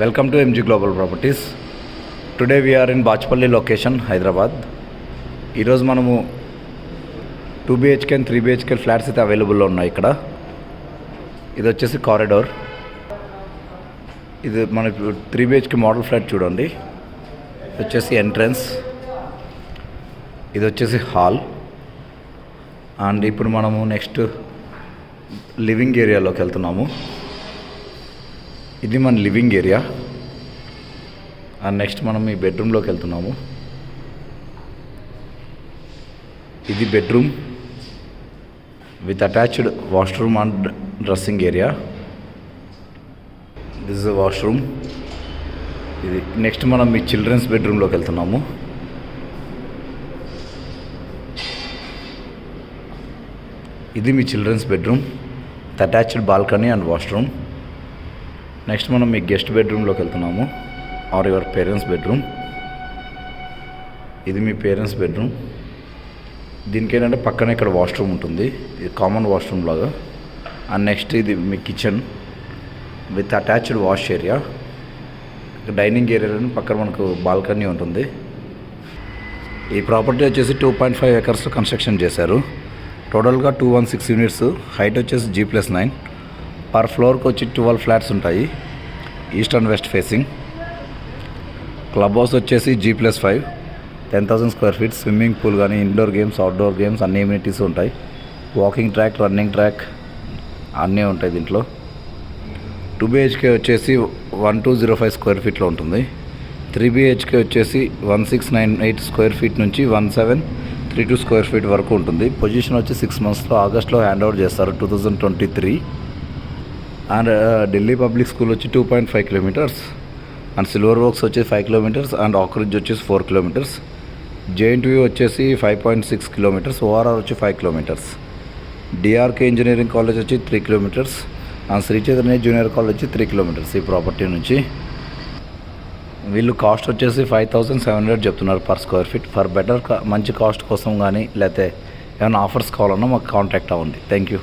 Welcome to MG Global Properties. Today we are in Bachpalli location, Hyderabad. ఈరోజు మనము 2 BHK and 3 BHK flats అయితే అవైలబుల్లో ఉన్నాయి ఇక్కడ. ఇది వచ్చేసి కారిడార్. ఇది మనకు 3 BHK మోడల్ ఫ్లాట్ చూడండి. ఇది వచ్చేసి ఎంట్రన్స్. ఇది వచ్చేసి హాల్. అండ్ ఇప్పుడు మనము నెక్స్ట్ లివింగ్ ఏరియాలోకి వెళ్తున్నాము. ఇది మన లివింగ్ ఏరియా. అండ్ నెక్స్ట్ మనం ఈ బెడ్రూమ్లోకి వెళ్తున్నాము. ఇది bedroom with attached washroom and dressing area. This is washroom. ఇది నెక్స్ట్ మనం ఈ చిల్డ్రన్స్ బెడ్రూమ్లోకి వెళ్తున్నాము. ఇది మీ children's bedroom with attached balcony and washroom. Next మనం మీ గెస్ట్ బెడ్రూమ్లోకి వెళ్తున్నాము, ఆర్ యువర్ పేరెంట్స్ బెడ్రూమ్. ఇది మీ పేరెంట్స్ బెడ్రూమ్. దీనికి ఏంటంటే పక్కన ఇక్కడ వాష్రూమ్ ఉంటుంది, ఇది కామన్ వాష్రూమ్ లాగా. అండ్ నెక్స్ట్ ఇది మీ kitchen with attached wash area. Dining ఏరియాలో పక్కన మనకు బాల్కనీ ఉంటుంది. ఈ ప్రాపర్టీ వచ్చేసి 2.5 acres కన్స్ట్రక్షన్ చేశారు. టోటల్గా 216 యూనిట్స్. హైట్ వచ్చేసి G+9. పర్ ఫ్లోర్కి వచ్చి 12 ఫ్లాట్స్ ఉంటాయి, east and west facing. Club house వచ్చేసి G+5, 10,000 square feet. Swimming pool కానీ ఇండోర్ గేమ్స్, అవుట్డోర్ గేమ్స్ అన్ని ఎమ్యూనిటీస్ ఉంటాయి. వాకింగ్ ట్రాక్, రన్నింగ్ ట్రాక్ అన్నీ ఉంటాయి దీంట్లో. 2 BHK వచ్చేసి 1205 స్క్వేర్ ఫీట్లో ఉంటుంది. 3 BHK వచ్చేసి 1698 స్క్వేర్ ఫీట్ నుంచి 1732 స్క్వేర్ ఫీట్ వరకు ఉంటుంది. పొజిషన్ వచ్చి 6 monthsలో ఆగస్ట్లో హ్యాండ్ ఓవర్ చేస్తారు, 2023. అండ్ ఢిల్లీ పబ్లిక్ స్కూల్ వచ్చి 2.5 kilometers. అండ్ సిల్వర్ వర్క్స్ వచ్చేసి 5 kilometers. అండ్ ఆక్రిడ్జ్ వచ్చేసి 4 kilometers. JNTU వచ్చేసి 5.6 kilometers. ORR వచ్చి 5 kilometers. DRK ఇంజనీరింగ్ కాలేజ్ వచ్చి 3 kilometers. And Sri Chaitanya junior college వచ్చి 3 kilometers ఈ ప్రాపర్టీ నుంచి. వీళ్ళు కాస్ట్ వచ్చేసి 5,700 చెప్తున్నారు per square feet. For better మంచి కాస్ట్ కోసం కానీ లేకపోతే ఏమైనా ఆఫర్స్ కావాలన్నా మాకు కాంటాక్ట్ అవ్వండి. Thank you.